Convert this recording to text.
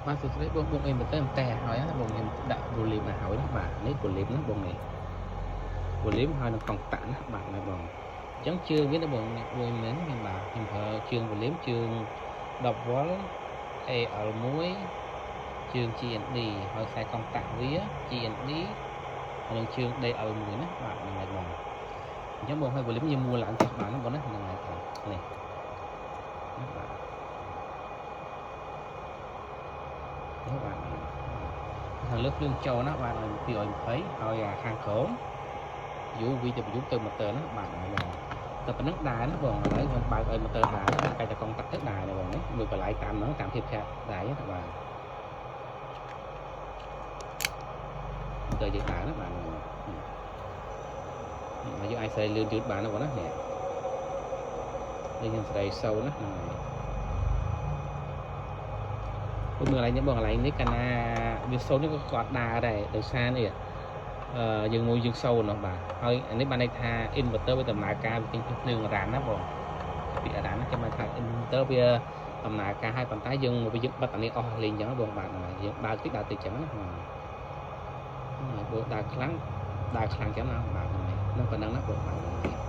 បាទសួស្តីបងអីមើលទៅតែហើយណាបងខ្ញុំដាក់វ៉ូលីមមកហើយណាបាទនេះវ៉ូលីមណាបងនេះវ៉ូលីមហើយនៅក្នុងតាក់ណាបាទណាបងអញ្ចឹងជើងវាណាបងមួយមែនខ្ញុំបាទខ្ញុំប្រើជើងវ៉ូលីមជើង10 វ៉ុល AL1 ជើង GND ហើយខ្សែកង់តាក់វា GND ហើយនឹងជើង DL1 ណាបាទហ្នឹងហើយបងអញ្ចឹងបងឲ្យវ៉ូលីមខ្ញុំមួលឡើងចុះបានណាបងណាហ្នឹងហើយបាទនេះណាបាទនេះបាទខាងលើភ្លើងចូលណាបាទ220ហើយខាងក្រោម UVW ទៅម៉ូទ័រណាបាទហ្នឹងបងតែប៉ុណ្្នឹងដែរណាបងឥឡូវខ្ញុំបើកឲ្យម៉ូទ័រដែរកាច់តែកង់តាក់ទៅដែរណាបងនេះមើលបន្លាយតាមហ្នឹងតាមភាពឆាប់ដែរណាបាទម៉ូទ័រយើងដែរណាបាទហើយយើងអាចស្រីលឿនយឺតបានណាបងណានេះខ្ញុំស្រីសូនណាហ្នឹងហើយមើលកន្លែងនេះបងកន្លែងនេះកាលណាវាសូននេះក៏គាត់ដើរដែរដោយសារនេះយើងមួយយើងសូននោះបាទហើយអានេះបានន័យថា inverter វាដំណើរការវាទិញភ្លើងរ៉ានណាបងពីរ៉ានចាំថា inverter វាដំណើរការឲ្យប៉ុន្តែយើងមកយើងបិទអានេះអស់លេងអញ្ចឹងបងបាទយើងបើកតិចដើរតិចអញ្ចឹងណាបើដើរខ្លាំងចឹងណាបាទហ្នឹងប៉ុណ្ណឹងណាបងបាទ